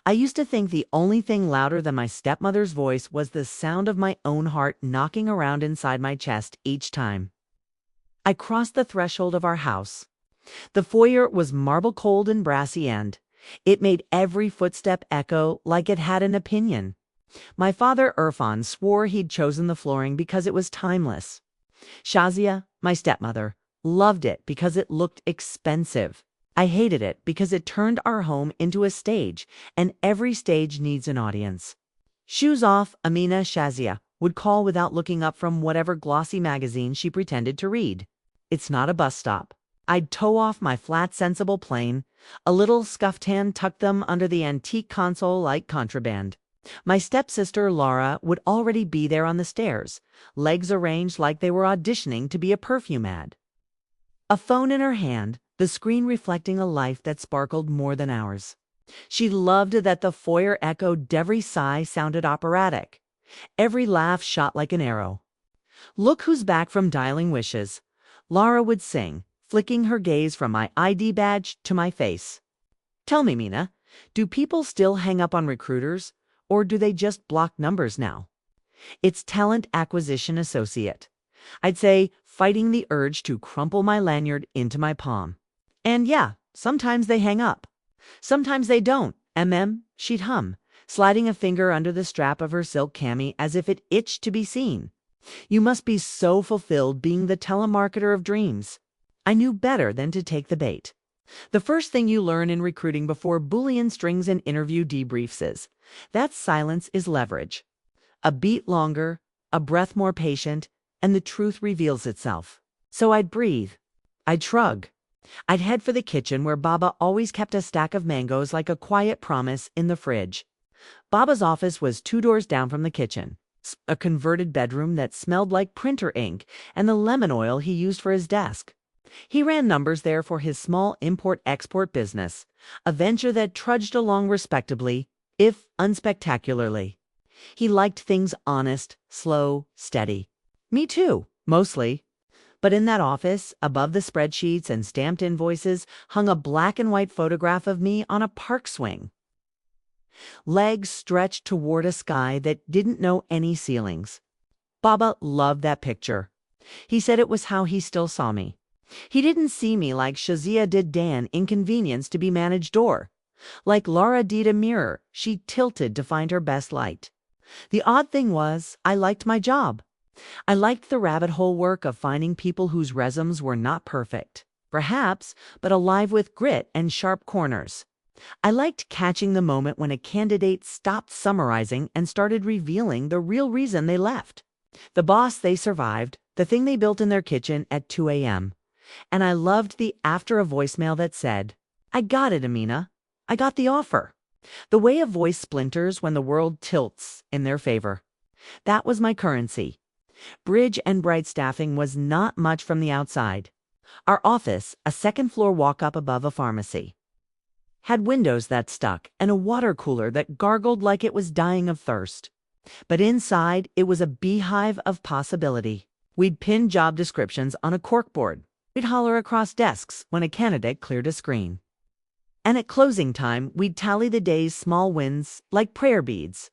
I used to think the only thing louder than my stepmother's voice was the sound of my own heart knocking around inside my chest each time I crossed the threshold of our house. The foyer was marble cold and brassy, and it made every footstep echo like it had an opinion. My father Irfan swore he'd chosen the flooring because it was timeless. Shazia, my stepmother, loved it because it looked expensive. I hated it because it turned our home into a stage, and every stage needs an audience. Shoes off, Amina, Shazia would call without looking up from whatever glossy magazine she pretended to read. It's not a bus stop. I'd tow off my flat, sensible plane. A little scuffed hand tucked them under the antique console like contraband. My stepsister Laura would already be there on the stairs, legs arranged like they were auditioning to be a perfume ad. A phone in her hand, the screen reflecting a life that sparkled more than ours. She loved that the foyer echoed, every sigh sounded operatic, every laugh shot like an arrow. "Look who's back from dialing wishes," Laura would sing, flicking her gaze from my ID badge to my face. "Tell me, Mina, do people still hang up on recruiters, or do they just block numbers now?" It's talent acquisition associate. I'd say, fighting the urge to crumple my lanyard into my palm. And yeah, sometimes they hang up. Sometimes they don't. She'd hum, sliding a finger under the strap of her silk cami as if it itched to be seen. You must be so fulfilled being the telemarketer of dreams. I knew better than to take the bait. The first thing you learn in recruiting before Boolean strings and interview debriefs is that silence is leverage. A beat longer, a breath more patient, and the truth reveals itself. So I'd breathe. I'd shrug. I'd head for the kitchen where Baba always kept a stack of mangoes like a quiet promise in the fridge. Baba's office was 2 doors down from the kitchen. A converted bedroom that smelled like printer ink and the lemon oil he used for his desk. He ran numbers there for his small import-export business, a venture that trudged along respectably, if unspectacularly. He liked things honest, slow, steady. Me too, mostly. But in that office, above the spreadsheets and stamped invoices, hung a black and white photograph of me on a park swing. Legs stretched toward a sky that didn't know any ceilings. Baba loved that picture. He said it was how he still saw me. He didn't see me like Shazia did Dan, inconvenienced to be managed door. Like Laura did a mirror, she tilted to find her best light. The odd thing was, I liked my job. I liked the rabbit hole work of finding people whose resumes were not perfect, perhaps, but alive with grit and sharp corners. I liked catching the moment when a candidate stopped summarizing and started revealing the real reason they left. The boss they survived, the thing they built in their kitchen at 2 a.m. And I loved the after a voicemail that said, "I got it, Amina. I got the offer." The way a voice splinters when the world tilts in their favor. That was my currency. Bridge and Bright staffing was not much from the outside. Our office, a second-floor walk-up above a pharmacy, had windows that stuck and a water cooler that gargled like it was dying of thirst. But inside, it was a beehive of possibility. We'd pin job descriptions on a corkboard. We'd holler across desks when a candidate cleared a screen. And at closing time, we'd tally the day's small wins like prayer beads.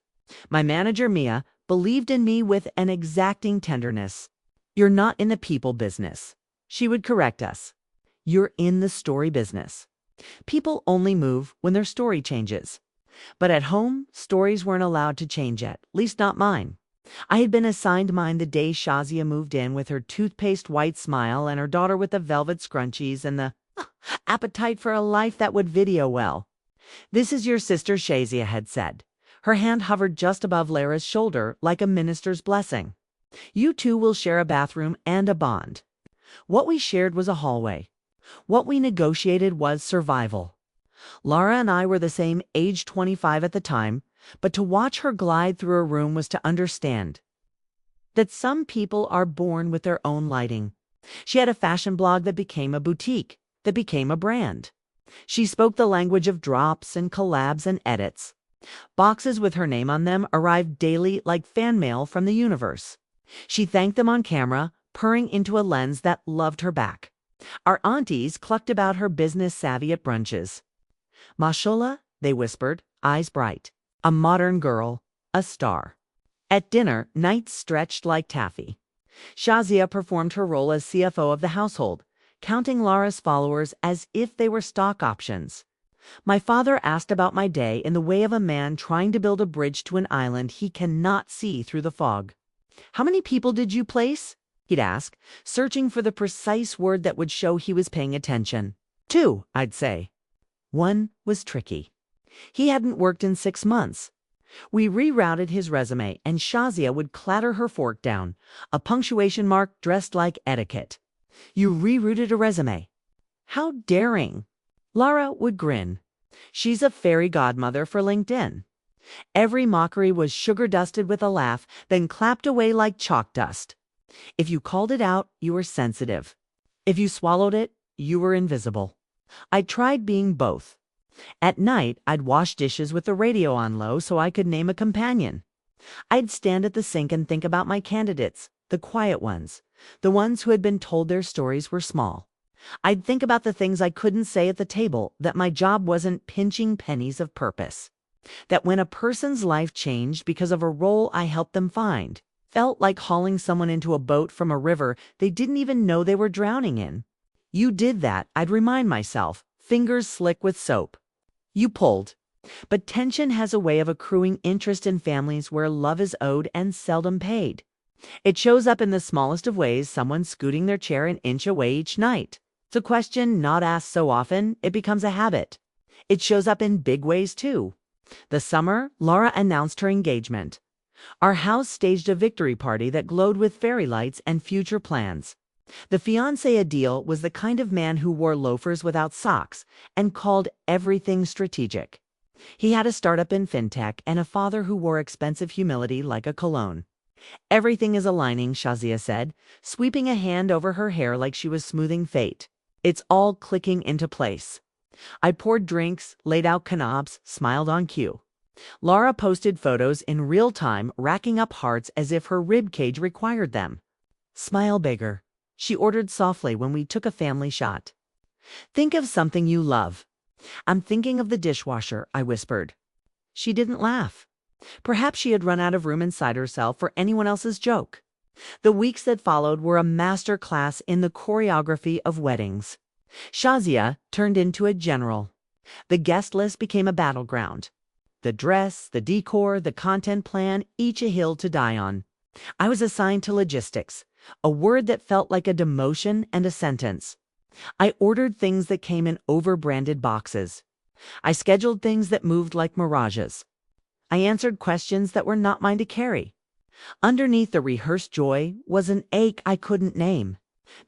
My manager, Mia, believed in me with an exacting tenderness. "You're not in the people business," she would correct us. "You're in the story business. People only move when their story changes." But at home, stories weren't allowed to change yet, at least not mine. I had been assigned mine the day Shazia moved in with her toothpaste white smile and her daughter with the velvet scrunchies and the appetite for a life that would video well. "This is your sister," Shazia had said. Her hand hovered just above Lara's shoulder like a minister's blessing. "You two will share a bathroom and a bond." What we shared was a hallway. What we negotiated was survival. Lara and I were the same age, 25 at the time, but to watch her glide through a room was to understand that some people are born with their own lighting. She had a fashion blog that became a boutique, that became a brand. She spoke the language of drops and collabs and edits. Boxes with her name on them arrived daily like fan mail from the universe. She thanked them on camera, purring into a lens that loved her back. Our aunties clucked about her business savvy at brunches. "Mashallah," they whispered, eyes bright. A modern girl, a star. At dinner, nights stretched like taffy. Shazia performed her role as CFO of the household, counting Lara's followers as if they were stock options. My father asked about my day in the way of a man trying to build a bridge to an island he cannot see through the fog. "How many people did you place?" he'd ask, searching for the precise word that would show he was paying attention. "2, I'd say." One was tricky. He hadn't worked in 6 months. We rerouted his resume, and Shazia would clatter her fork down, a punctuation mark dressed like etiquette. "You rerouted a resume. How daring." Lara would grin. She's a fairy godmother for LinkedIn. Every mockery was sugar-dusted with a laugh, then clapped away like chalk dust. If you called it out, you were sensitive. If you swallowed it, you were invisible. I tried being both. At night, I'd wash dishes with the radio on low so I could name a companion. I'd stand at the sink and think about my candidates, the quiet ones, the ones who had been told their stories were small. I'd think about the things I couldn't say at the table, that my job wasn't pinching pennies of purpose. That when a person's life changed because of a role I helped them find, felt like hauling someone into a boat from a river they didn't even know they were drowning in. "You did that," I'd remind myself, fingers slick with soap. "You pulled." But tension has a way of accruing interest in families where love is owed and seldom paid. It shows up in the smallest of ways, someone scooting their chair an inch away each night. It's a question not asked so often, it becomes a habit. It shows up in big ways, too. The summer, Lara announced her engagement. Our house staged a victory party that glowed with fairy lights and future plans. The fiancé ideal was the kind of man who wore loafers without socks and called everything strategic. He had a startup in fintech and a father who wore expensive humility like a cologne. "Everything is aligning," Shazia said, sweeping a hand over her hair like she was smoothing fate. "It's all clicking into place." I poured drinks, laid out canapes, smiled on cue. Lara posted photos in real time, racking up hearts as if her rib cage required them. "Smile bigger," she ordered softly when we took a family shot. "Think of something you love." "I'm thinking of the dishwasher," I whispered. She didn't laugh. Perhaps she had run out of room inside herself for anyone else's joke. The weeks that followed were a master class in the choreography of weddings. Shazia turned into a general. The guest list became a battleground. The dress, the decor, the content plan, each a hill to die on. I was assigned to logistics, a word that felt like a demotion and a sentence. I ordered things that came in over-branded boxes. I scheduled things that moved like mirages. I answered questions that were not mine to carry. Underneath the rehearsed joy was an ache I couldn't name.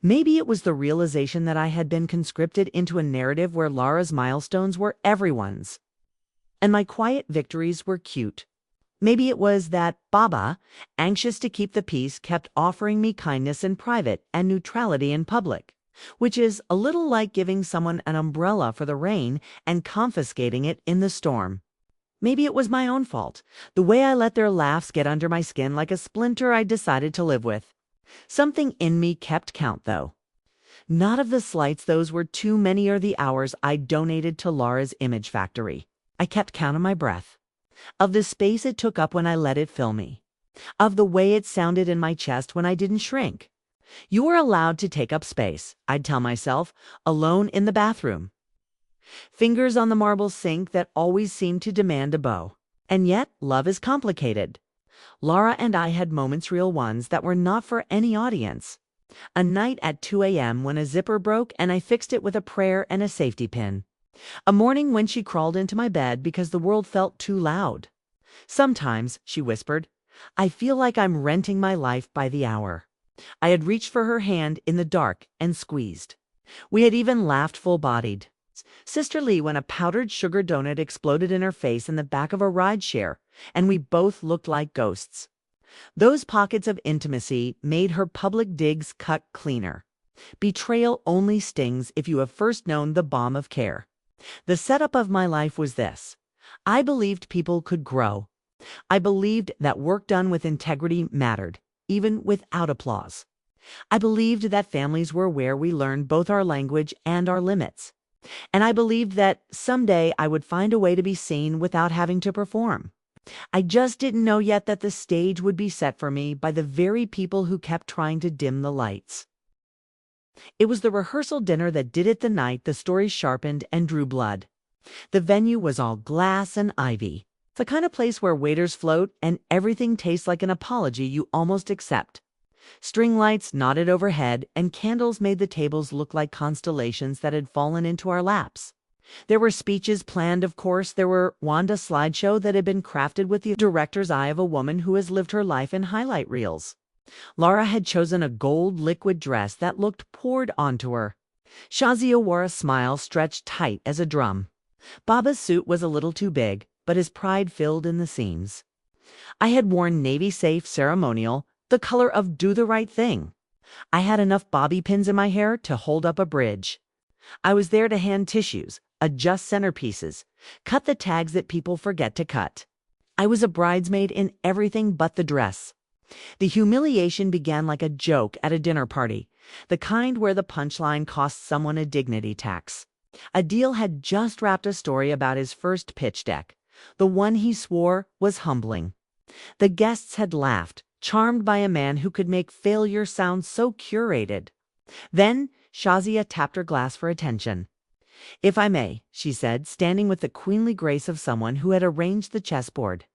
Maybe it was the realization that I had been conscripted into a narrative where Lara's milestones were everyone's, and my quiet victories were cute. Maybe it was that Baba, anxious to keep the peace, kept offering me kindness in private and neutrality in public, which is a little like giving someone an umbrella for the rain and confiscating it in the storm. Maybe it was my own fault, the way I let their laughs get under my skin like a splinter I decided to live with. Something in me kept count, though. Not of the slights, those were too many, or the hours I donated to Lara's image factory. I kept count of my breath. Of the space it took up when I let it fill me. Of the way it sounded in my chest when I didn't shrink. "You were allowed to take up space," I'd tell myself, alone in the bathroom. Fingers on the marble sink that always seemed to demand a bow. And yet, love is complicated. Lara and I had moments, real ones, that were not for any audience. A night at 2 a.m. when a zipper broke and I fixed it with a prayer and a safety pin. A morning when she crawled into my bed because the world felt too loud. "Sometimes," she whispered, "I feel like I'm renting my life by the hour." I had reached for her hand in the dark and squeezed. We had even laughed full-bodied. Sisterly when a powdered sugar donut exploded in her face in the back of a rideshare, and we both looked like ghosts. Those pockets of intimacy made her public digs cut cleaner. Betrayal only stings if you have first known the balm of care. The setup of my life was this. I believed people could grow. I believed that work done with integrity mattered, even without applause. I believed that families were where we learned both our language and our limits. And I believed that someday I would find a way to be seen without having to perform. I just didn't know yet that the stage would be set for me by the very people who kept trying to dim the lights. It was the rehearsal dinner that did it the night the story sharpened and drew blood. The venue was all glass and ivy, the kind of place where waiters float and everything tastes like an apology you almost accept. String lights nodded overhead, and candles made the tables look like constellations that had fallen into our laps. There were speeches planned, of course. There were Wanda slideshow that had been crafted with the director's eye of a woman who has lived her life in highlight reels. Laura had chosen a gold liquid dress that looked poured onto her. Shazia wore a smile stretched tight as a drum. Baba's suit was a little too big, but his pride filled in the seams. I had worn navy-safe ceremonial, the color of do the right thing. I had enough bobby pins in my hair to hold up a bridge. I was there to hand tissues, adjust centerpieces, cut the tags that people forget to cut. I was a bridesmaid in everything but the dress. The humiliation began like a joke at a dinner party, the kind where the punchline costs someone a dignity tax. Adil had just wrapped a story about his first pitch deck, the one he swore was humbling. The guests had laughed, charmed by a man who could make failure sound so curated. Then Shazia tapped her glass for attention. "If I may," she said, standing with the queenly grace of someone who had arranged the chessboard.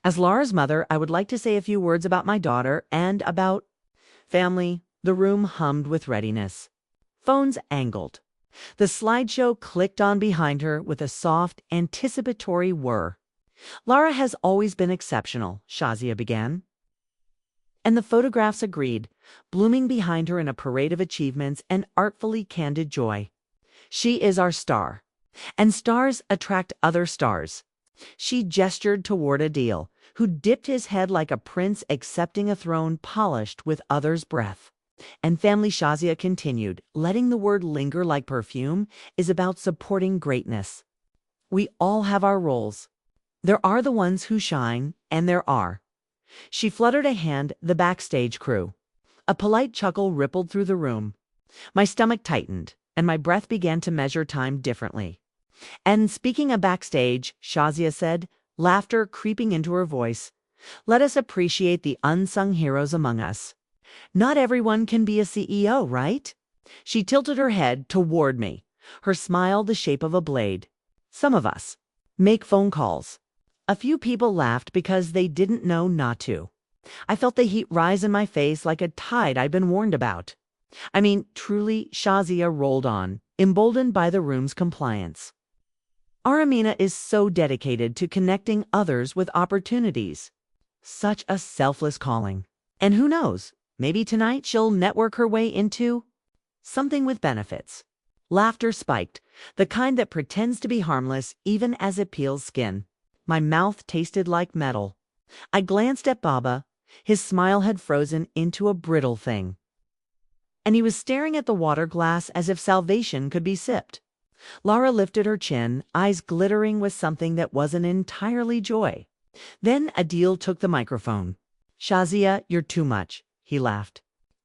"As Laura's mother, I would like to say a few words about my daughter and about family." The room hummed with readiness. Phones angled. The slideshow clicked on behind her with a soft, anticipatory whir. "Laura has always been exceptional," Shazia began. And the photographs agreed, blooming behind her in a parade of achievements and artfully candid joy. "She is our star. And stars attract other stars." She gestured toward Adil, who dipped his head like a prince accepting a throne polished with others' breath. And family, Shazia continued, letting the word linger like perfume, is about supporting greatness. We all have our roles. There are the ones who shine, and there are. She fluttered a hand, the backstage crew. A polite chuckle rippled through the room. My stomach tightened, and my breath began to measure time differently. And speaking of backstage, Shazia said, laughter creeping into her voice, let us appreciate the unsung heroes among us. Not everyone can be a CEO, right? She tilted her head toward me, her smile the shape of a blade. Some of us make phone calls. A few people laughed because they didn't know not to. I felt the heat rise in my face like a tide I'd been warned about. I mean, truly, Shazia rolled on, emboldened by the room's compliance. Our Amina is so dedicated to connecting others with opportunities. Such a selfless calling. And who knows, maybe tonight she'll network her way into something with benefits. Laughter spiked, the kind that pretends to be harmless even as it peels skin. My mouth tasted like metal. I glanced at Baba. His smile had frozen into a brittle thing. And he was staring at the water glass as if salvation could be sipped. Laura lifted her chin, eyes glittering with something that wasn't entirely joy. Then Adil took the microphone. "Shazia, you're too much," he laughed.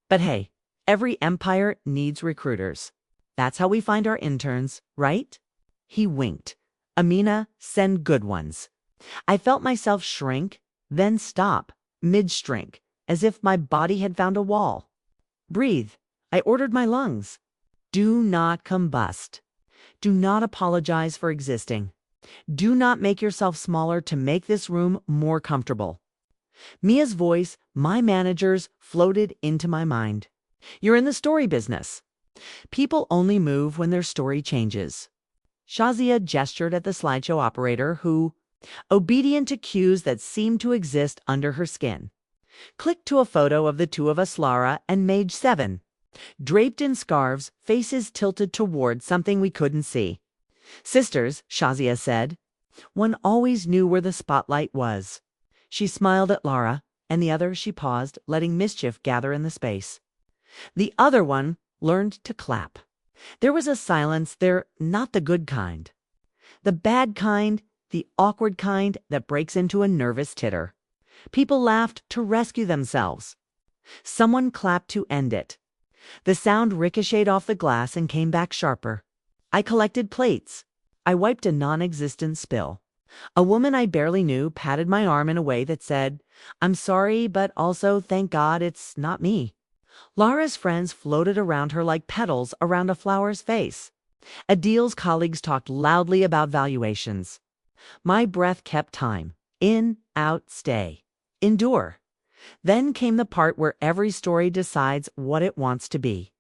"But hey, every empire needs recruiters. That's how we find our interns, right?" He winked. "Amina, send good ones." I felt myself shrink, then stop, mid-shrink, as if my body had found a wall. "Breathe," I ordered my lungs. "Do not combust. Do not apologize for existing. Do not make yourself smaller to make this room more comfortable." Mia's voice, my manager's, floated into my mind. "You're in the story business. People only move when their story changes." Shazia gestured at the slideshow operator who, obedient to cues that seemed to exist under her skin, clicked to a photo of the two of us, Laura and Mage 7. Draped in scarves, faces tilted toward something we couldn't see. "Sisters," Shazia said. One always knew where the spotlight was. She smiled at Laura, and the other she paused, letting mischief gather in the space. The other one learned to clap. There was a silence there, not the good kind. The bad kind, the awkward kind that breaks into a nervous titter. People laughed to rescue themselves. Someone clapped to end it. The sound ricocheted off the glass and came back sharper. I collected plates. I wiped a non-existent spill. A woman I barely knew patted my arm in a way that said, "I'm sorry, but also thank God it's not me." Laura's friends floated around her like petals around a flower's face. Adil's colleagues talked loudly about valuations. My breath kept time. In, out, stay. Endure. Then came the part where every story decides what it wants to be.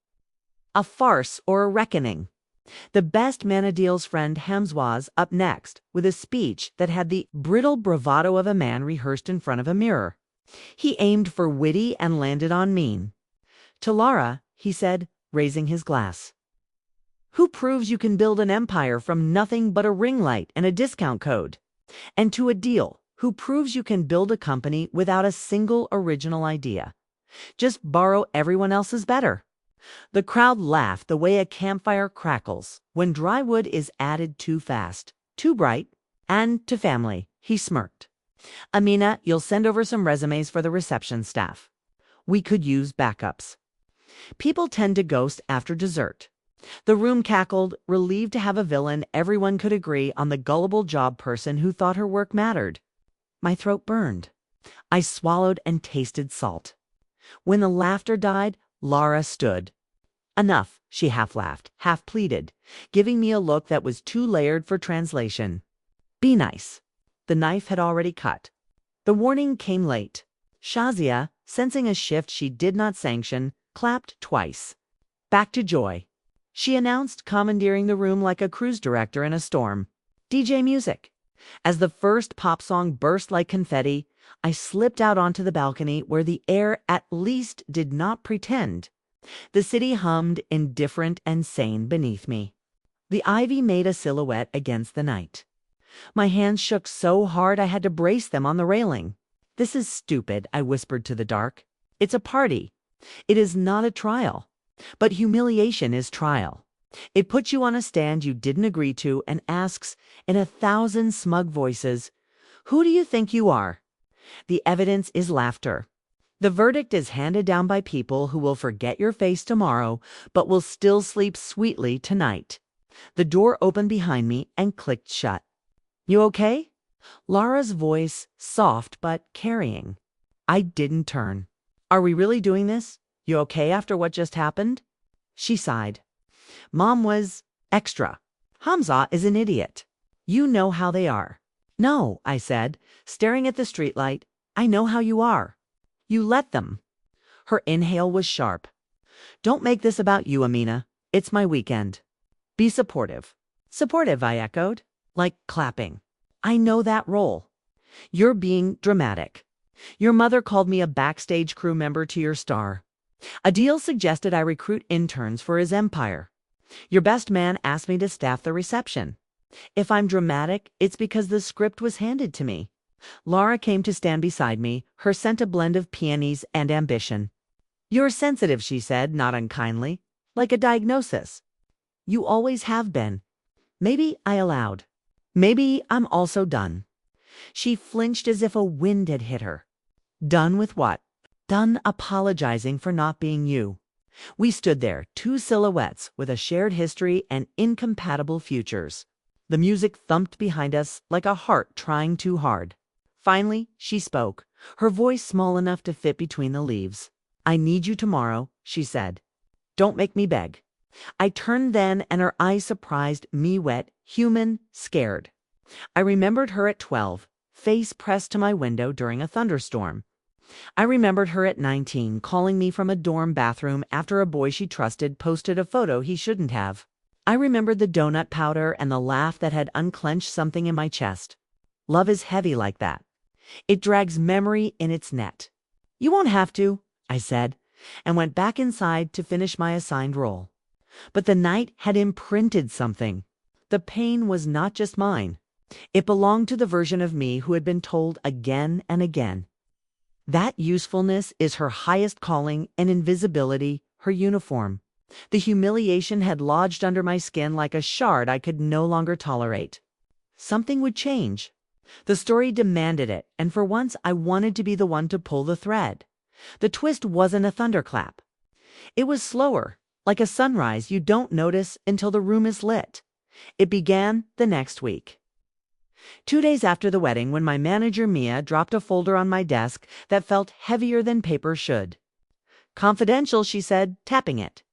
A farce or a reckoning. The best man Adil's friend Hamzwa's up next with a speech that had the brittle bravado of a man rehearsed in front of a mirror. He aimed for witty and landed on mean. To Lara, he said, raising his glass, "Who proves you can build an empire from nothing but a ring light and a discount code?" And to Adil, who proves you can build a company without a single original idea. Just borrow everyone else's better. The crowd laughed the way a campfire crackles when dry wood is added too fast, too bright, and to family, he smirked. "Amina, you'll send over some resumes for the reception staff. We could use backups." People tend to ghost after dessert. The room cackled, relieved to have a villain everyone could agree on, the gullible job person who thought her work mattered. My throat burned. I swallowed and tasted salt. When the laughter died, Lara stood. "Enough," she half laughed, half pleaded, giving me a look that was too layered for translation. "Be nice." The knife had already cut. The warning came late. Shazia, sensing a shift she did not sanction, clapped twice. "Back to joy," she announced, commandeering the room like a cruise director in a storm. "DJ music." As the first pop song burst like confetti, I slipped out onto the balcony where the air at least did not pretend. The city hummed indifferent and sane beneath me. The ivy made a silhouette against the night. My hands shook so hard I had to brace them on the railing. "This is stupid," I whispered to the dark. "It's a party. It is not a trial. But humiliation is trial. It puts you on a stand you didn't agree to and asks, in 1,000 smug voices, 'Who do you think you are?' The evidence is laughter. The verdict is handed down by people who will forget your face tomorrow, but will still sleep sweetly tonight." The door opened behind me and clicked shut. "You okay?" Lara's voice, soft but carrying. I didn't turn. "Are we really doing this? You okay after what just happened?" She sighed. "Mom was extra. Hamza is an idiot. You know how they are." "No," I said, staring at the streetlight. "I know how you are. You let them." Her inhale was sharp. "Don't make this about you, Amina. It's my weekend. Be supportive." "Supportive," I echoed, like clapping. "I know that role. You're being dramatic. Your mother called me a backstage crew member to your star. Adil suggested I recruit interns for his empire. Your best man asked me to staff the reception. If I'm dramatic, it's because the script was handed to me." Lara came to stand beside me, her scent a blend of peonies and ambition. "You're sensitive," she said, not unkindly, "like a diagnosis. You always have been." Maybe I allowed. Maybe I'm also done. She flinched as if a wind had hit her. "Done with what?" "Done apologizing for not being you." We stood there, two silhouettes with a shared history and incompatible futures. The music thumped behind us like a heart trying too hard. Finally, she spoke, her voice small enough to fit between the leaves. "I need you tomorrow," she said. "Don't make me beg." I turned then, and her eyes surprised me, wet, human, scared. I remembered her at 12, face pressed to my window during a thunderstorm. I remembered her at 19, calling me from a dorm bathroom after a boy she trusted posted a photo he shouldn't have. I remembered the donut powder and the laugh that had unclenched something in my chest. Love is heavy like that. It drags memory in its net. "You won't have to," I said, and went back inside to finish my assigned role. But the night had imprinted something. The pain was not just mine. It belonged to the version of me who had been told again and again. That usefulness is her highest calling and invisibility her uniform. The humiliation had lodged under my skin like a shard I could no longer tolerate. Something would change. The story demanded it, and for once I wanted to be the one to pull the thread. The twist wasn't a thunderclap. It was slower, Like a sunrise you don't notice until the room is lit. It began the next week. 2 days after the wedding, when my manager Mia dropped a folder on my desk that felt heavier than paper should. "Confidential," she said, tapping it.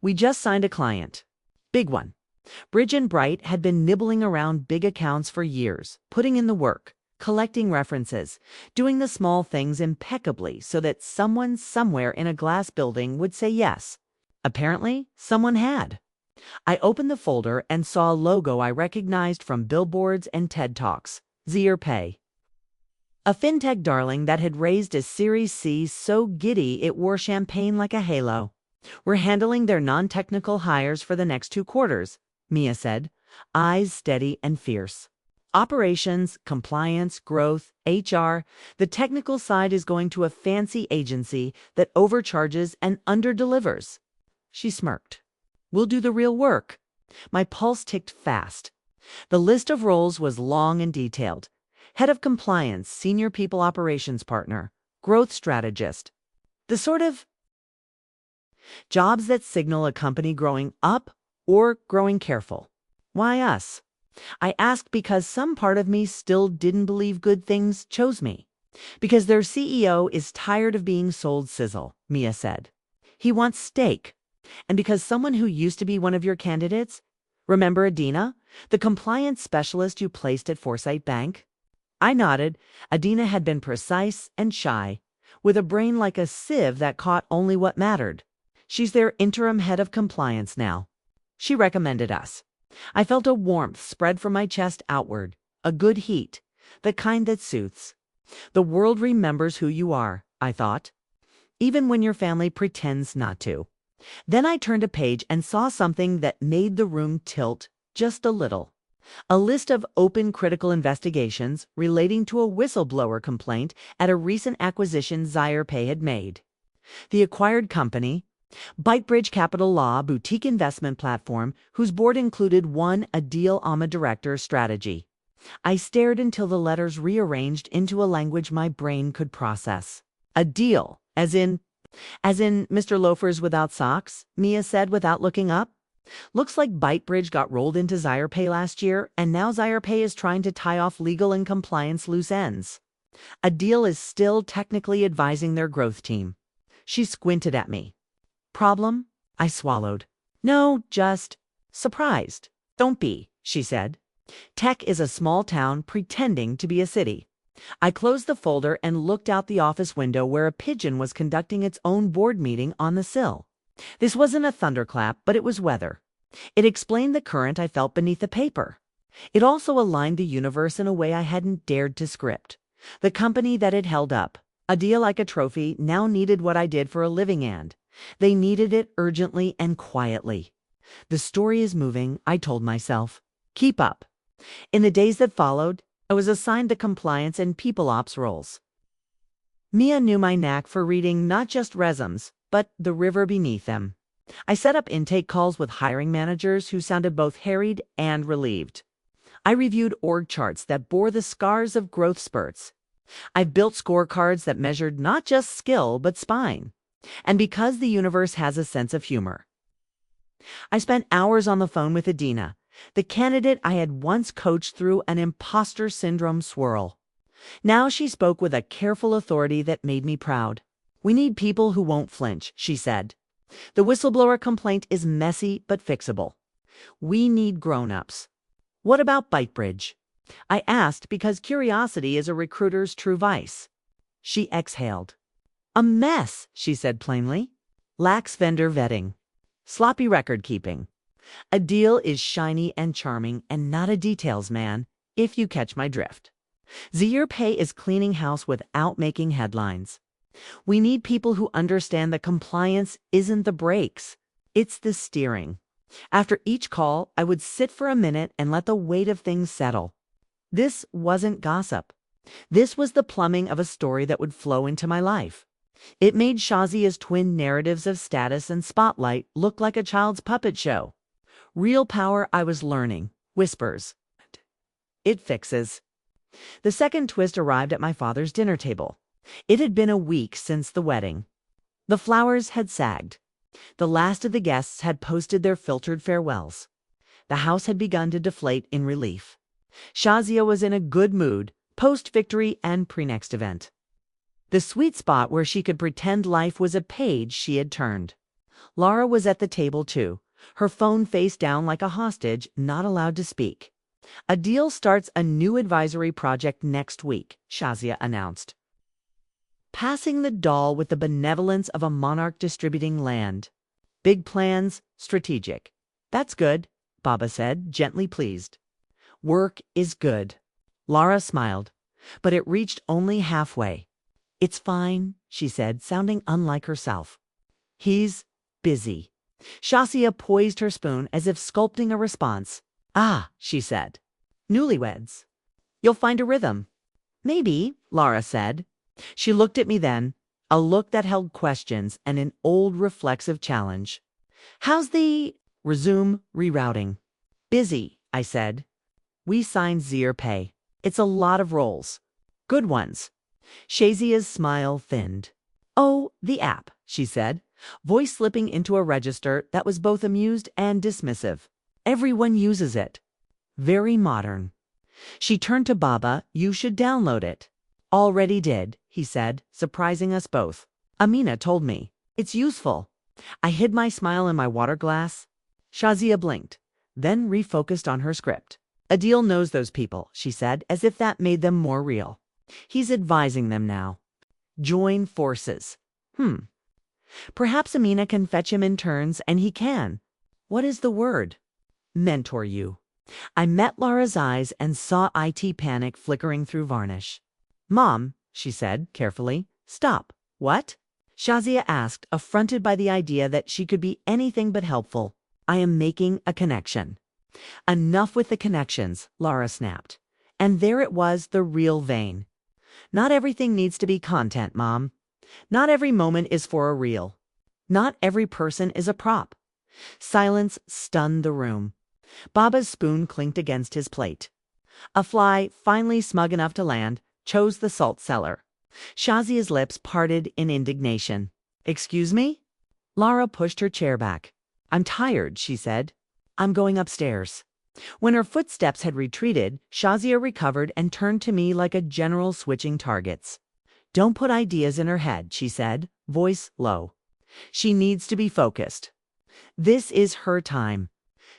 "We just signed a client. Big one." Bridge and Bright had been nibbling around big accounts for years, putting in the work, collecting references, doing the small things impeccably so that someone somewhere in a glass building would say yes. Apparently, someone had. I opened the folder and saw a logo I recognized from billboards and TED Talks, Pay. A fintech darling that had raised a Series C so giddy it wore champagne like a halo. "We're handling their non-technical hires for the next 2 quarters, Mia said, eyes steady and fierce. "Operations, compliance, growth, HR, the technical side is going to a fancy agency that overcharges and underdelivers." She smirked. "We'll do the real work." My pulse ticked fast. The list of roles was long and detailed. Head of compliance, senior people operations partner, growth strategist. The sort of jobs that signal a company growing up or growing careful. Why us? I asked because some part of me still didn't believe good things chose me. "Because their CEO is tired of being sold sizzle," Mia said. "He wants steak." "And because someone who used to be one of your candidates, remember Adina, the compliance specialist you placed at Foresight Bank?" I nodded. Adina had been precise and shy, with a brain like a sieve that caught only what mattered. "She's their interim head of compliance now. She recommended us." I felt a warmth spread from my chest outward, a good heat, the kind that soothes. The world remembers who you are, I thought, even when your family pretends not to. Then I turned a page and saw something that made the room tilt just a little. A list of open critical investigations relating to a whistleblower complaint at a recent acquisition Pay had made. The acquired company, ByteBridge Capital Law boutique investment platform, whose board included one Adil Ahmed director strategy. I stared until the letters rearranged into a language my brain could process. Adil, as in Mr. Loafers Without Socks, Mia said without looking up. "Looks like ByteBridge got rolled into Pay last year, and now Pay is trying to tie off legal and compliance loose ends. Adil is still technically advising their growth team." She squinted at me. "Problem?" I swallowed. "No, just surprised." "Don't be," she said. "Tech is a small town pretending to be a city." I closed the folder and looked out the office window where a pigeon was conducting its own board meeting on the sill. This wasn't a thunderclap, but it was weather. It explained the current I felt beneath the paper. It also aligned the universe in a way I hadn't dared to script. The company that had held up, a deal like a trophy, now needed what I did for a living, and they needed it urgently and quietly. The story is moving, I told myself. Keep up. In the days that followed, I was assigned the compliance and people ops roles. Mia knew my knack for reading not just resumes, but the river beneath them. I set up intake calls with hiring managers who sounded both harried and relieved. I reviewed org charts that bore the scars of growth spurts. I've built scorecards that measured not just skill, but spine. And because the universe has a sense of humor. I spent hours on the phone with Adina, the candidate I had once coached through an imposter syndrome swirl. Now she spoke with a careful authority that made me proud. "We need people who won't flinch," she said. "The whistleblower complaint is messy but fixable. We need grown-ups." "What about ByteBridge?" I asked because curiosity is a recruiter's true vice. She exhaled. "A mess," she said plainly. "Lax vendor vetting. Sloppy record keeping. Adil is shiny and charming and not a details man, if you catch my drift. Pay is cleaning house without making headlines. We need people who understand that compliance isn't the brakes, it's the steering." After each call, I would sit for a minute and let the weight of things settle. This wasn't gossip. This was the plumbing of a story that would flow into my life. It made Shazia's twin narratives of status and spotlight look like a child's puppet show. Real power, I was learning. Whispers. It fixes. The second twist arrived at my father's dinner table. It had been a week since the wedding. The flowers had sagged. The last of the guests had posted their filtered farewells. The house had begun to deflate in relief. Shazia was in a good mood, post-victory and pre-next event. The sweet spot where she could pretend life was a page she had turned. Lara was at the table too, her phone face down like a hostage, not allowed to speak. Adil starts a new advisory project next week, Shazia announced. Passing the doll with the benevolence of a monarch distributing land. Big plans, strategic. That's good, Baba said, gently pleased. Work is good. Lara smiled, but it reached only halfway. It's fine, she said, sounding unlike herself. He's busy. Shazia poised her spoon as if sculpting a response. Ah, she said. Newlyweds. You'll find a rhythm. Maybe, Lara said. She looked at me then, a look that held questions and an old reflexive challenge. How's the resume rerouting? Busy, I said. We signed Zierpay. It's a lot of roles. Good ones. Shazia's smile thinned. Oh, the app, she said, voice slipping into a register that was both amused and dismissive. Everyone uses it. Very modern. She turned to Baba. You should download it. Already did, he said, surprising us both. Amina told me. It's useful. I hid my smile in my water glass. Shazia blinked, then refocused on her script. Adil knows those people, she said, as if that made them more real. He's advising them now. Join forces. Perhaps Amina can fetch him in turns, and he can. What is the word? Mentor you. I met Lara's eyes and saw IT panic flickering through varnish. Mom, she said carefully. Stop. What? Shazia asked, affronted by the idea that she could be anything but helpful. I am making a connection. Enough with the connections, Lara snapped. And there it was, the real vein. Not everything needs to be content, Mom. Not every moment is for a reel. Not every person is a prop. Silence stunned the room. Baba's spoon clinked against his plate. A fly, finally smug enough to land, chose the salt cellar. Shazia's lips parted in indignation. Excuse me? Lara pushed her chair back. I'm tired, she said. I'm going upstairs. When her footsteps had retreated, Shazia recovered and turned to me like a general switching targets. Don't put ideas in her head, she said, voice low. She needs to be focused. This is her time.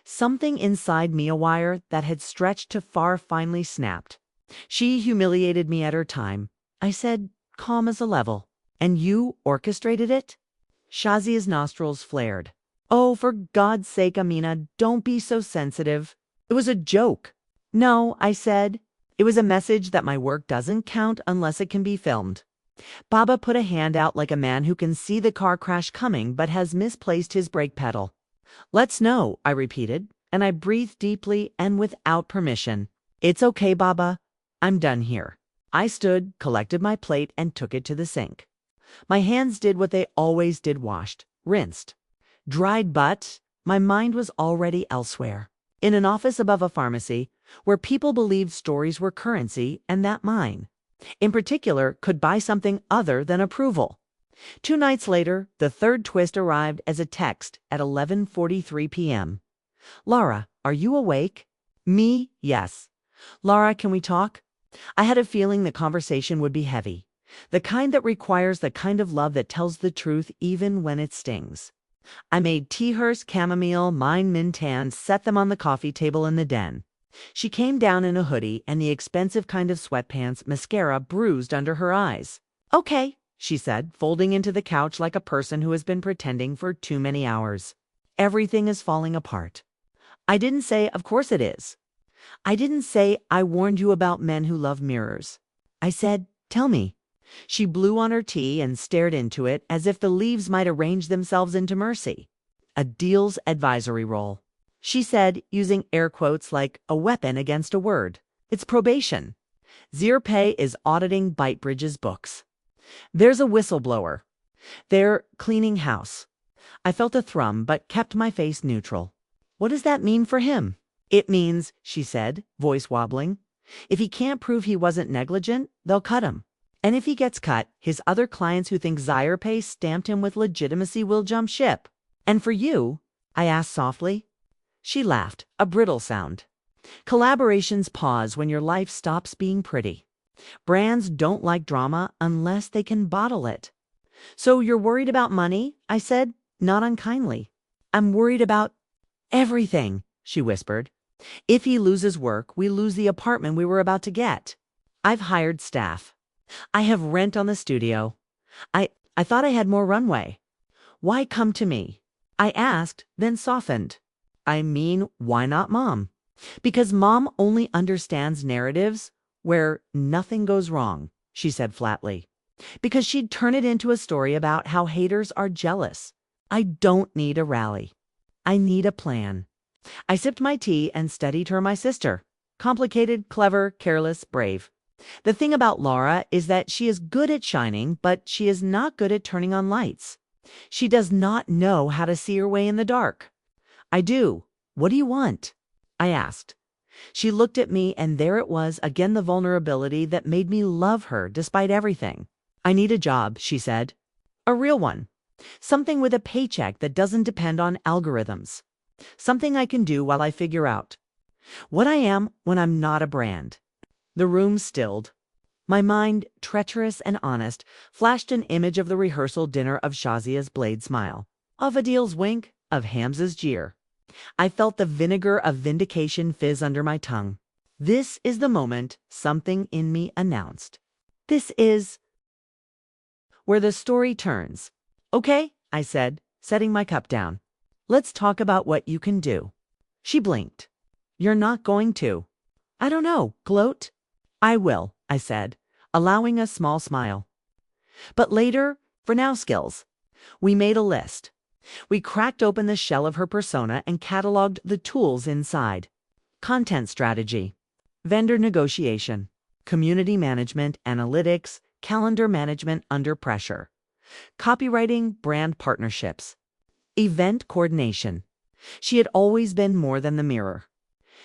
Something inside me, a wire that had stretched to far, finally snapped. She humiliated me at her time. I said, calm as a level. And you orchestrated it? Shazia's nostrils flared. Oh, for God's sake, Amina, don't be so sensitive. It was a joke. No, I said. It was a message that my work doesn't count unless it can be filmed. Baba put a hand out like a man who can see the car crash coming but has misplaced his brake pedal. Let's know, I repeated, and I breathed deeply and without permission. It's okay, Baba. I'm done here. I stood, collected my plate, and took it to the sink. My hands did what they always did, washed, rinsed. Dried, but my mind was already elsewhere. In an office above a pharmacy, where people believed stories were currency and that mine, in particular, could buy something other than approval. 2 nights later, the third twist arrived as a text at 11:43 p.m. Lara, are you awake? Me, yes. Lara, can we talk? I had a feeling the conversation would be heavy. The kind that requires the kind of love that tells the truth even when it stings. I made Teahurst chamomile, mine mintan, set them on the coffee table in the den. She came down in a hoodie and the expensive kind of sweatpants, mascara bruised under her eyes. Okay, she said, folding into the couch like a person who has been pretending for too many hours. Everything is falling apart. I didn't say, of course it is. I didn't say, I warned you about men who love mirrors. I said, tell me. She blew on her tea and stared into it as if the leaves might arrange themselves into mercy. Adil's advisory role. She said, using air quotes like a weapon against a word. It's probation. Zierpay is auditing Bytebridge's books. There's a whistleblower. They're cleaning house. I felt a thrum but kept my face neutral. What does that mean for him? It means, she said, voice wobbling, if he can't prove he wasn't negligent, they'll cut him. And if he gets cut, his other clients who think Zierpay stamped him with legitimacy will jump ship. And for you? I asked softly. She laughed, a brittle sound. Collaborations pause when your life stops being pretty. Brands don't like drama unless they can bottle it. So you're worried about money? I said, not unkindly. I'm worried about everything, she whispered. If he loses work, we lose the apartment we were about to get. I've hired staff. I have rent on the studio. I thought I had more runway. Why come to me? I asked, then softened. I mean, why not Mom? Because Mom only understands narratives where nothing goes wrong, she said flatly. Because she'd turn it into a story about how haters are jealous. I don't need a rally. I need a plan. I sipped my tea and studied her my sister. Complicated, clever, careless, brave. The thing about Laura is that she is good at shining, but she is not good at turning on lights. She does not know how to see her way in the dark. I do. What do you want? I asked. She looked at me, and there it was again, the vulnerability that made me love her despite everything. I need a job, she said. A real one. Something with a paycheck that doesn't depend on algorithms. Something I can do while I figure out what I am when I'm not a brand. The room stilled. My mind, treacherous and honest, flashed an image of the rehearsal dinner, of Shazia's blade smile, of Adil's wink, of Hamza's jeer. I felt the vinegar of vindication fizz under my tongue. This is the moment, something in me announced. This is where the story turns. Okay, I said, setting my cup down. Let's talk about what you can do. She blinked. You're not going to. I don't know, gloat. I will, I said, allowing a small smile. But later, for now, skills. We made a list. We cracked open the shell of her persona and cataloged the tools inside. Content strategy, vendor negotiation, community management, analytics, calendar management under pressure, copywriting, brand partnerships, event coordination. She had always been more than the mirror.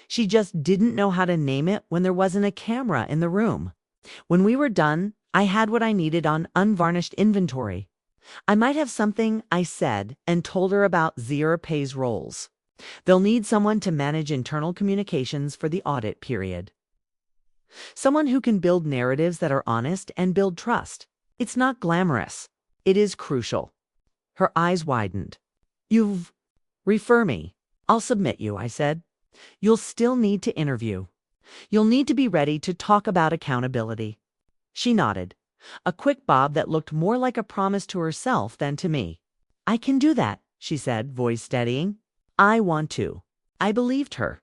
She just didn't know how to name it when there wasn't a camera in the room. When we were done, I had what I needed on unvarnished inventory. I might have something, I said, and told her about Zira Pay's roles. They'll need someone to manage internal communications for the audit period. Someone who can build narratives that are honest and build trust. It's not glamorous. It is crucial. Her eyes widened. Refer me. I'll submit you, I said. You'll still need to interview. You'll need to be ready to talk about accountability. She nodded, a quick bob that looked more like a promise to herself than to me. I can do that, she said, voice steadying. I want to. I believed her.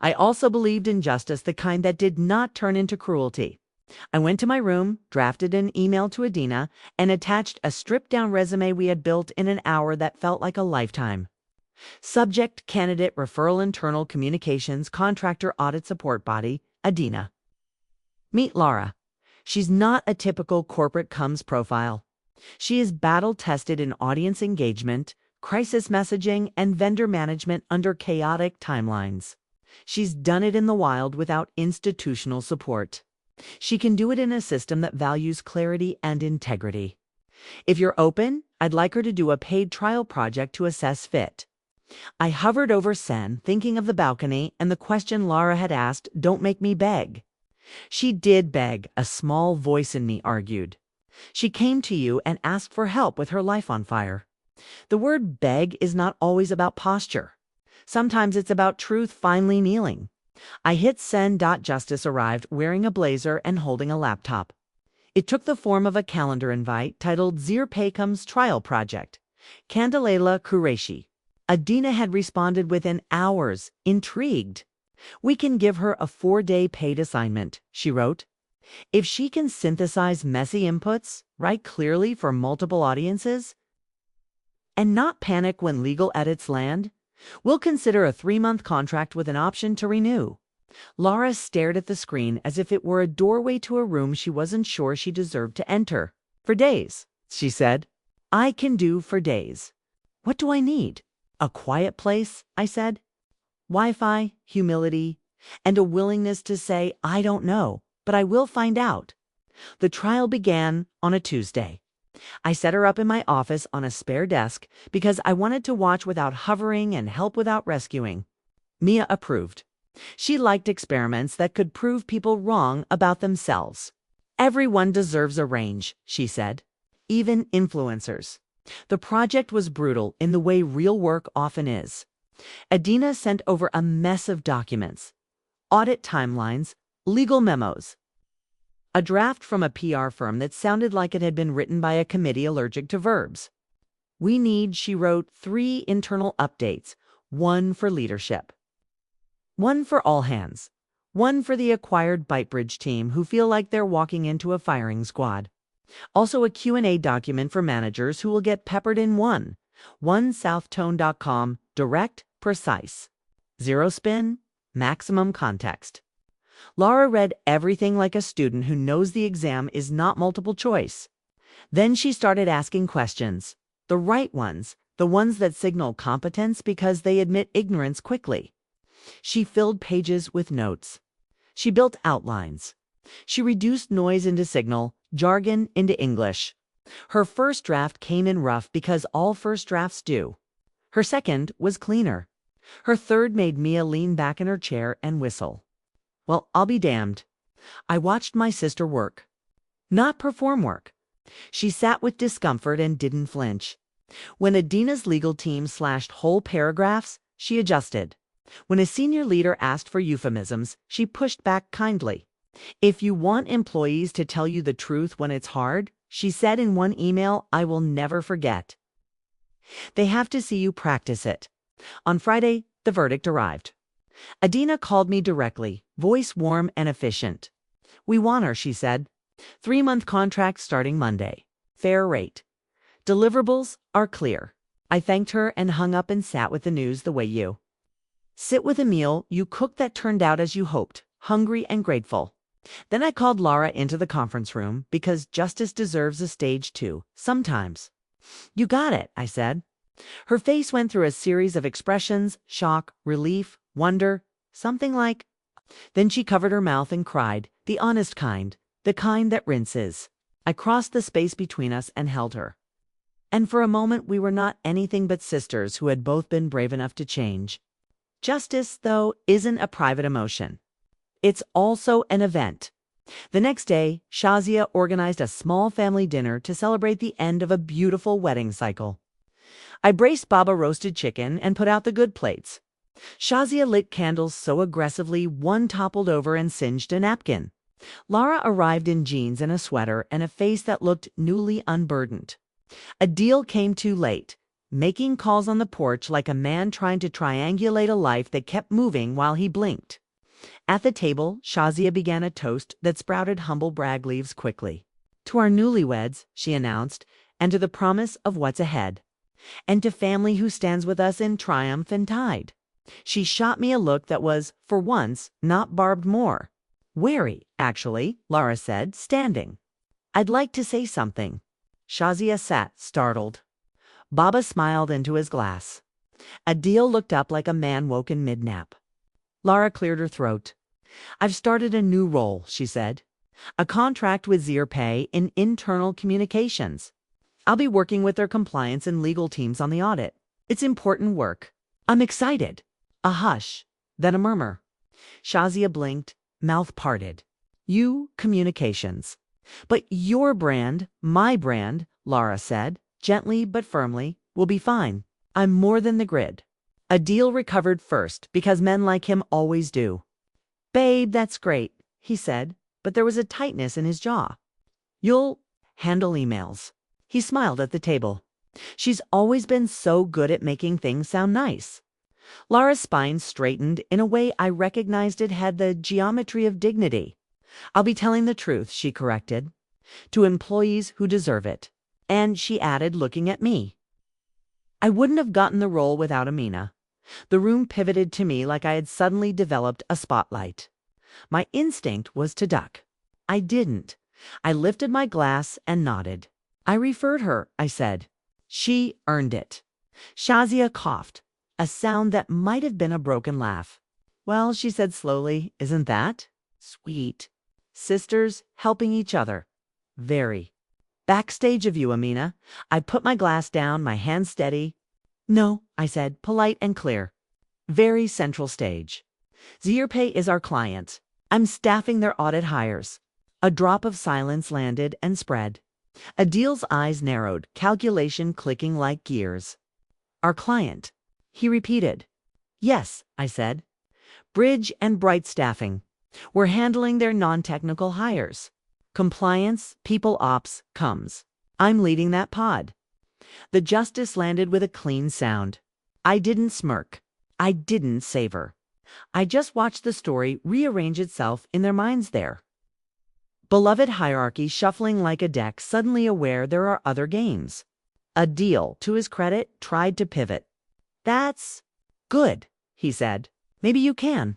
I also believed in justice, the kind that did not turn into cruelty. I went to my room, drafted an email to Adina, and attached a stripped-down resume we had built in an hour that felt like a lifetime. Subject, candidate, referral, internal communications, contractor, audit support body, Adina. Meet Laura. She's not a typical corporate comms profile. She is battle-tested in audience engagement, crisis messaging, and vendor management under chaotic timelines. She's done it in the wild without institutional support. She can do it in a system that values clarity and integrity. If you're open, I'd like her to do a paid trial project to assess fit. I hovered over Sen, thinking of the balcony and the question Laura had asked, "Don't make me beg." She did beg, a small voice in me argued. She came to you and asked for help with her life on fire. The word beg is not always about posture. Sometimes it's about truth finally kneeling. I hit send. Justice arrived, wearing a blazer and holding a laptop. It took the form of a calendar invite titled Zir Paycom's Trial Project. Candelela Qureshi. Adina had responded within hours, intrigued. We can give her a 4-day paid assignment, she wrote. If she can synthesize messy inputs, write clearly for multiple audiences, and not panic when legal edits land, we'll consider a 3-month contract with an option to renew. Laura stared at the screen as if it were a doorway to a room she wasn't sure she deserved to enter. For days, she said. I can do for days. What do I need? A quiet place, I said. Wi-Fi, humility, and a willingness to say, I don't know, but I will find out. The trial began on a Tuesday. I set her up in my office on a spare desk because I wanted to watch without hovering and help without rescuing. Mia approved. She liked experiments that could prove people wrong about themselves. Everyone deserves a range, she said. Even influencers. The project was brutal in the way real work often is. Adina sent over a mess of documents, audit timelines, legal memos, a draft from a PR firm that sounded like it had been written by a committee allergic to verbs. We need, she wrote, 3 internal updates, 1 for leadership, 1 for all hands, 1 for the acquired ByteBridge team who feel like they're walking into a firing squad. Also a Q&A document for managers who will get peppered in 1 southtone.com, direct, precise. 0 spin, maximum context. Laura read everything like a student who knows the exam is not multiple choice. Then she started asking questions, the right ones, the ones that signal competence because they admit ignorance quickly. She filled pages with notes. She built outlines. She reduced noise into signal, jargon into English. Her first draft came in rough because all first drafts do. Her second was cleaner. Her third made Mia lean back in her chair and whistle. Well, I'll be damned. I watched my sister work. Not perform work. She sat with discomfort and didn't flinch. When Adina's legal team slashed whole paragraphs, she adjusted. When a senior leader asked for euphemisms, she pushed back kindly. If you want employees to tell you the truth when it's hard, she said in one email I will never forget, they have to see you practice it. On Friday, the verdict arrived. Adina called me directly, voice warm and efficient. We want her, she said. 3-month contract starting Monday. Fair rate. Deliverables are clear. I thanked her and hung up and sat with the news the way you sit with a meal you cooked that turned out as you hoped, hungry and grateful. Then I called Laura into the conference room because justice deserves a stage too, sometimes. You got it, I said. Her face went through a series of expressions, shock, relief, wonder, something like. Then she covered her mouth and cried, the honest kind, the kind that rinses. I crossed the space between us and held her. And for a moment we were not anything but sisters who had both been brave enough to change. Justice, though, isn't a private emotion. It's also an event. The next day, Shazia organized a small family dinner to celebrate the end of a beautiful wedding cycle. I braced Baba roasted chicken and put out the good plates. Shazia lit candles so aggressively one toppled over and singed a napkin. Lara arrived in jeans and a sweater and a face that looked newly unburdened. Adil came too late, making calls on the porch like a man trying to triangulate a life that kept moving while he blinked. At the table, Shazia began a toast that sprouted humble brag leaves quickly. To our newlyweds, she announced, and to the promise of what's ahead. And to family who stands with us in triumph and tide. She shot me a look that was, for once, not barbed more. Wary, actually, Lara said, standing. I'd like to say something. Shazia sat, startled. Baba smiled into his glass. Adil looked up like a man woken mid-nap. Lara cleared her throat. I've started a new role, she said. A contract with Zirpay in internal communications. I'll be working with their compliance and legal teams on the audit. It's important work. I'm excited. A hush, then a murmur. Shazia blinked, mouth parted. You, communications. But your brand, my brand, Lara said, gently but firmly, will be fine. I'm more than the grid. Adil recovered first, because men like him always do. Babe, that's great, he said, but there was a tightness in his jaw. You'll handle emails. He smiled at the table. She's always been so good at making things sound nice. Lara's spine straightened in a way I recognized it had the geometry of dignity. I'll be telling the truth, she corrected, to employees who deserve it. And she added, looking at me. I wouldn't have gotten the role without Amina. The room pivoted to me like I had suddenly developed a spotlight. My instinct was to duck. I didn't. I lifted my glass and nodded. I referred her, I said. She earned it. Shazia coughed, a sound that might have been a broken laugh. Well, she said slowly, isn't that sweet? Sisters helping each other. Very. Backstage of you, Amina. I put my glass down, my hand steady. No, I said, polite and clear. Very central stage. Zierpay is our client. I'm staffing their audit hires. A drop of silence landed and spread. Adil's eyes narrowed, calculation clicking like gears. Our client. He repeated. Yes, I said. Bridge and Bright Staffing. We're handling their non-technical hires. Compliance, people ops, comes. I'm leading that pod. The justice landed with a clean sound. I didn't smirk. I didn't savor. I just watched the story rearrange itself in their minds there. Beloved hierarchy shuffling like a deck, suddenly aware there are other games. Adil, to his credit, tried to pivot. That's good, he said. Maybe you can.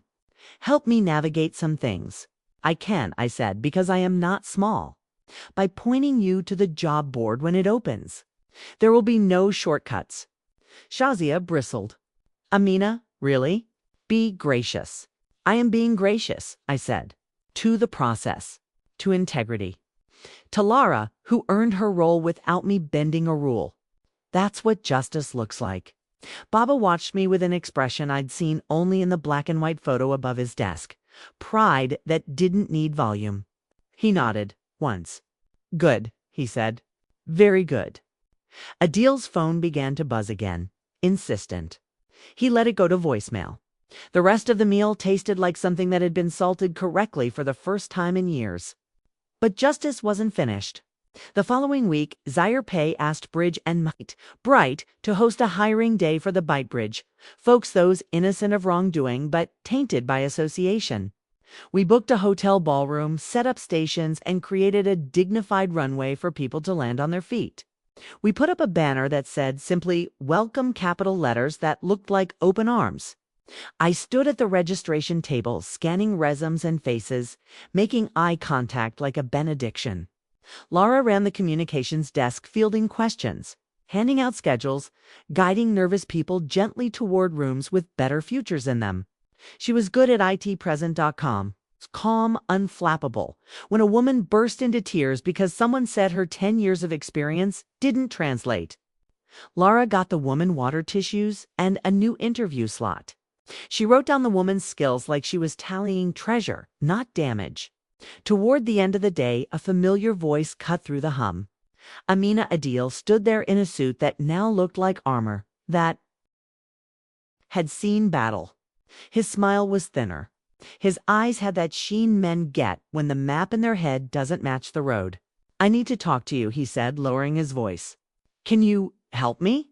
Help me navigate some things. I can, I said, because I am not small. By pointing you to the job board when it opens. There will be no shortcuts. Shazia bristled. Amina, really? Be gracious. I am being gracious, I said. To the process. To integrity. To Lara, who earned her role without me bending a rule. That's what justice looks like. Baba watched me with an expression I'd seen only in the black and white photo above his desk. Pride that didn't need volume. He nodded, once. Good, he said. Very good. Adil's phone began to buzz again, insistent. He let it go to voicemail. The rest of the meal tasted like something that had been salted correctly for the first time in years. But justice wasn't finished. The following week, Zierpay asked Bridge and Bright to host a hiring day for the Byte Bridge, folks those innocent of wrongdoing but tainted by association. We booked a hotel ballroom, set up stations, and created a dignified runway for people to land on their feet. We put up a banner that said simply, "Welcome," capital letters that looked like open arms. I stood at the registration table, scanning resumes and faces, making eye contact like a benediction. Lara ran the communications desk, fielding questions, handing out schedules, guiding nervous people gently toward rooms with better futures in them. She was good at itpresent.com, calm, unflappable, when a woman burst into tears because someone said her 10 years of experience didn't translate. Lara got the woman water tissues and a new interview slot. She wrote down the woman's skills like she was tallying treasure, not damage. Toward the end of the day, a familiar voice cut through the hum. Amina Adil stood there in a suit that now looked like armor, that had seen battle. His smile was thinner. His eyes had that sheen men get when the map in their head doesn't match the road. I need to talk to you, he said, lowering his voice. Can you help me?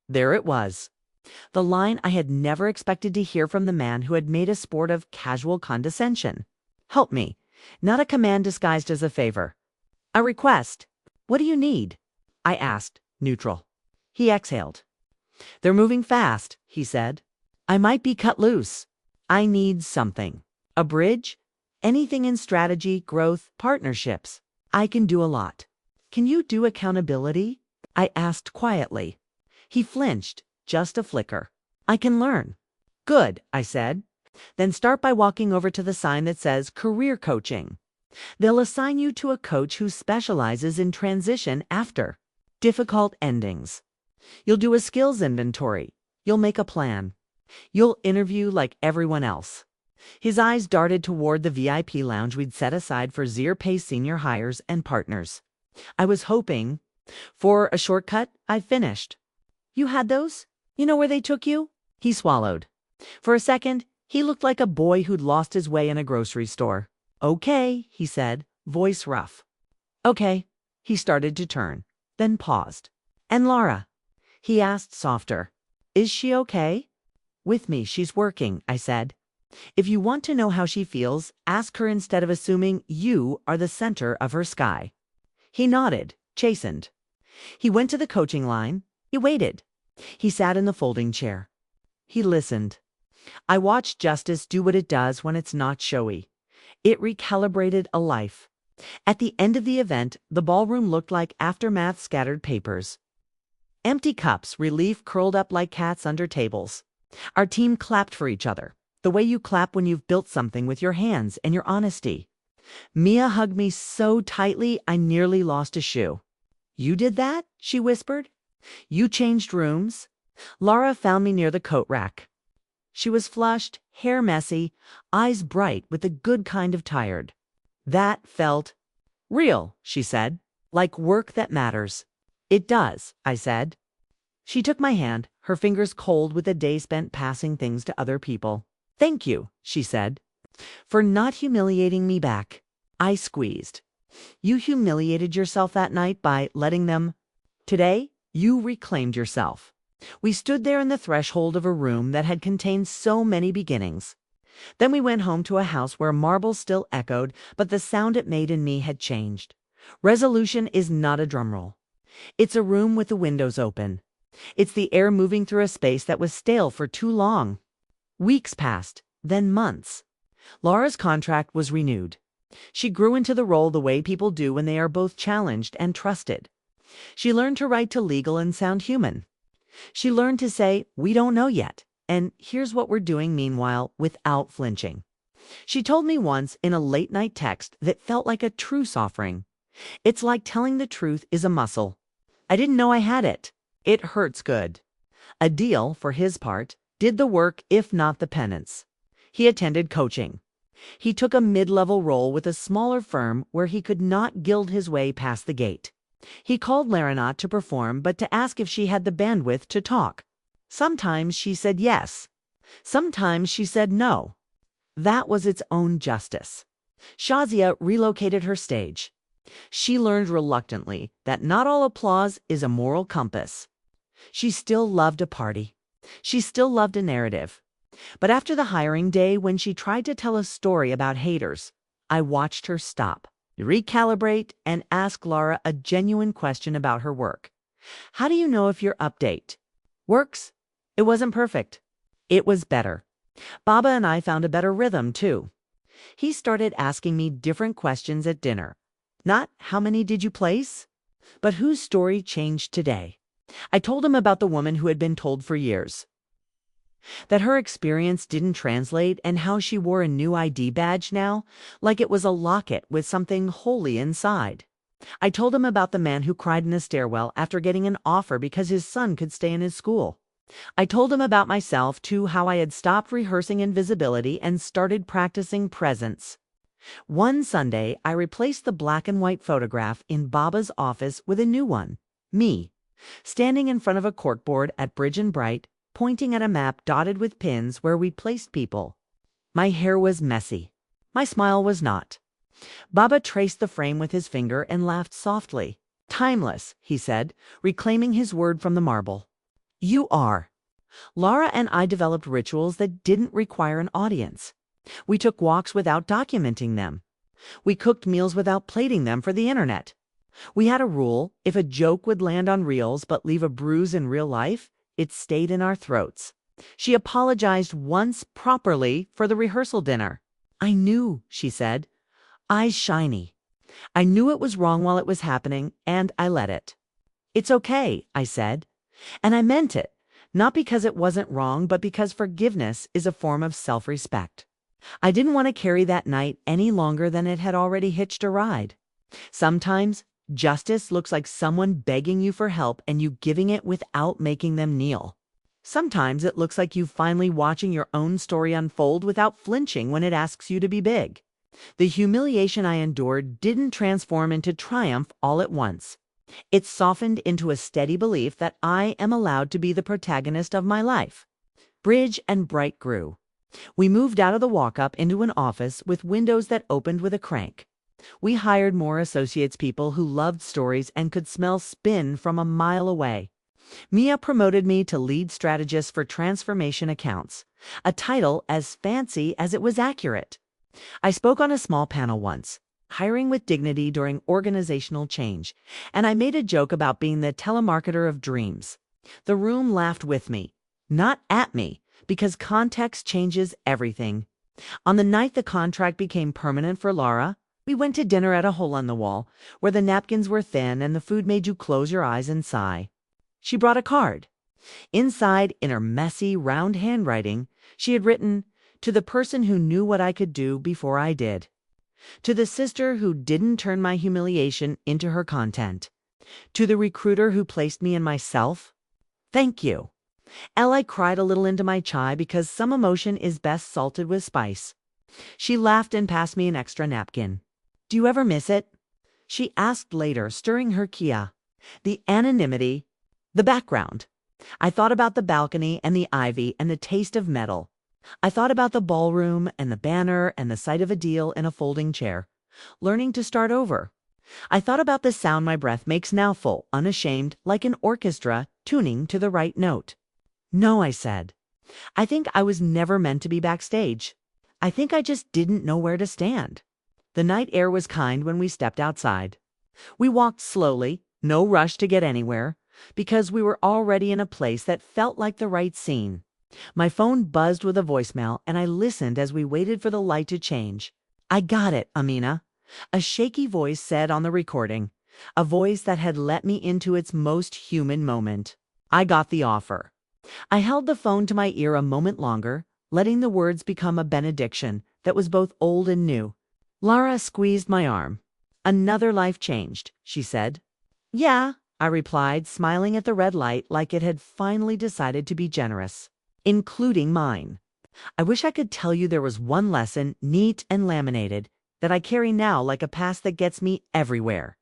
There it was. The line I had never expected to hear from the man who had made a sport of casual condescension. Help me. Not a command disguised as a favor. A request. What do you need? I asked, neutral. He exhaled. They're moving fast, he said. I might be cut loose. I need something. A bridge? Anything in strategy, growth, partnerships. I can do a lot. Can you do accountability? I asked quietly. He flinched, just a flicker. I can learn. Good, I said. Then start by walking over to the sign that says Career Coaching. They'll assign you to a coach who specializes in transition after difficult endings. You'll do a skills inventory. You'll make a plan. You'll interview like everyone else. His eyes darted toward the VIP lounge we'd set aside for Zierpay senior hires and partners. I was hoping for a shortcut. I finished. You had those? You know where they took you? He swallowed. For a second, he looked like a boy who'd lost his way in a grocery store. Okay, he said, voice rough. Okay. He started to turn, then paused. And Lara? He asked softer. Is she okay? With me, she's working, I said. If you want to know how she feels, ask her instead of assuming you are the center of her sky. He nodded, chastened. He went to the coaching line. He waited. He sat in the folding chair. He listened. I watched justice do what it does when it's not showy. It recalibrated a life. At the end of the event, the ballroom looked like aftermath scattered papers. Empty cups, relief curled up like cats under tables. Our team clapped for each other, the way you clap when you've built something with your hands and your honesty. Mia hugged me so tightly I nearly lost a shoe. You did that? She whispered. You changed rooms? Laura found me near the coat rack. She was flushed, hair messy, eyes bright with the good kind of tired. That felt real, she said, like work that matters. It does, I said. She took my hand, her fingers cold with a day spent passing things to other people. Thank you, she said, for not humiliating me back. I squeezed. You humiliated yourself that night by letting them. Today, you reclaimed yourself. We stood there in the threshold of a room that had contained so many beginnings. Then we went home to a house where marble still echoed, but the sound it made in me had changed. Resolution is not a drumroll. It's a room with the windows open. It's the air moving through a space that was stale for too long. Weeks passed, then months. Laura's contract was renewed. She grew into the role the way people do when they are both challenged and trusted. She learned to write to legal and sound human. She learned to say, we don't know yet, and here's what we're doing meanwhile, without flinching. She told me once in a late-night text that felt like a truce offering. It's like telling the truth is a muscle. I didn't know I had it. It hurts good. Adil, for his part, did the work if not the penance. He attended coaching. He took a mid-level role with a smaller firm where he could not gild his way past the gate. He called Lara not to perform, but to ask if she had the bandwidth to talk. Sometimes she said yes. Sometimes she said no. That was its own justice. Shazia relocated her stage. She learned reluctantly that not all applause is a moral compass. She still loved a party. She still loved a narrative. But after the hiring day, when she tried to tell a story about haters, I watched her stop, recalibrate, and ask Laura a genuine question about her work. How do you know if your update works? It wasn't perfect. It was better. Baba and I found a better rhythm, too. He started asking me different questions at dinner. Not how many did you place, but whose story changed today. I told him about the woman who had been told for years that her experience didn't translate and how she wore a new ID badge now, like it was a locket with something holy inside. I told him about the man who cried in a stairwell after getting an offer because his son could stay in his school. I told him about myself, too, how I had stopped rehearsing invisibility and started practicing presence. One Sunday, I replaced the black and white photograph in Baba's office with a new one, me, standing in front of a corkboard at Bridge and Bright, pointing at a map dotted with pins where we placed people. My hair was messy. My smile was not. Baba traced the frame with his finger and laughed softly. Timeless, he said, reclaiming his word from the marble. You are. Laura and I developed rituals that didn't require an audience. We took walks without documenting them. We cooked meals without plating them for the internet. We had a rule: if a joke would land on reels but leave a bruise in real life, it stayed in our throats. She apologized once properly for the rehearsal dinner. I knew, she said, eyes shiny. I knew it was wrong while it was happening, and I let it. It's okay, I said. And I meant it, not because it wasn't wrong, but because forgiveness is a form of self-respect. I didn't want to carry that night any longer than it had already hitched a ride. Sometimes justice looks like someone begging you for help and you giving it without making them kneel. Sometimes it looks like you finally watching your own story unfold without flinching when it asks you to be big. The humiliation I endured didn't transform into triumph all at once. It softened into a steady belief that I am allowed to be the protagonist of my life. Bridge and Bright grew. We moved out of the walk-up into an office with windows that opened with a crank. We hired more associates, people who loved stories and could smell spin from a mile away. Mia promoted me to lead strategist for transformation accounts, a title as fancy as it was accurate. I spoke on a small panel once, hiring with dignity during organizational change, and I made a joke about being the telemarketer of dreams. The room laughed with me, not at me, because context changes everything. On the night the contract became permanent for Laura, we went to dinner at a hole in the wall, where the napkins were thin and the food made you close your eyes and sigh. She brought a card. Inside, in her messy, round handwriting, she had written, "To the person who knew what I could do before I did. To the sister who didn't turn my humiliation into her content. To the recruiter who placed me in myself, thank you. I cried a little into my chai because some emotion is best salted with spice. She laughed and passed me an extra napkin. Do you ever miss it? She asked later, stirring her kia. The anonymity, the background. I thought about the balcony and the ivy and the taste of metal. I thought about the ballroom and the banner and the sight of a deal in a folding chair. Learning to start over. I thought about the sound my breath makes now, full, unashamed, like an orchestra tuning to the right note. No, I said. I think I was never meant to be backstage. I think I just didn't know where to stand. The night air was kind when we stepped outside. We walked slowly, no rush to get anywhere, because we were already in a place that felt like the right scene. My phone buzzed with a voicemail, and I listened as we waited for the light to change. I got it, Amina. A shaky voice said on the recording, a voice that had let me into its most human moment. I got the offer. I held the phone to my ear a moment longer, letting the words become a benediction that was both old and new. Lara squeezed my arm. Another life changed, she said. Yeah, I replied, smiling at the red light like it had finally decided to be generous. Including mine. I wish I could tell you there was one lesson, neat and laminated, that I carry now like a pass that gets me everywhere.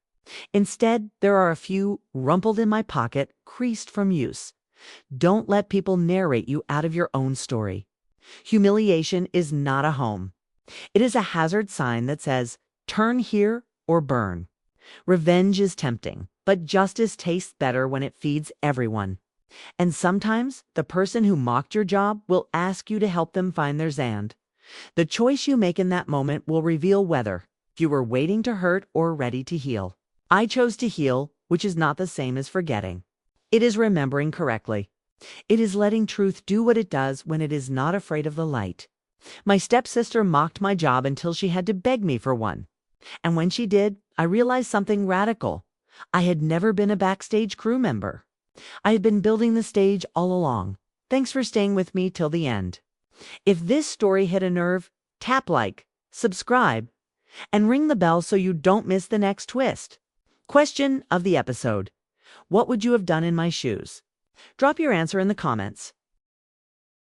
Instead, there are a few rumpled in my pocket, creased from use. Don't let people narrate you out of your own story. Humiliation is not a home. It is a hazard sign that says, turn here or burn. Revenge is tempting, but justice tastes better when it feeds everyone. And sometimes the person who mocked your job will ask you to help them find their Zand. The choice you make in that moment will reveal whether you were waiting to hurt or ready to heal. I chose to heal, which is not the same as forgetting. It is remembering correctly. It is letting truth do what it does when it is not afraid of the light. My stepsister mocked my job until she had to beg me for one. And when she did, I realized something radical. I had never been a backstage crew member. I had been building the stage all along. Thanks for staying with me till the end. If this story hit a nerve, tap like, subscribe, and ring the bell so you don't miss the next twist. Question of the episode. What would you have done in my shoes? Drop your answer in the comments.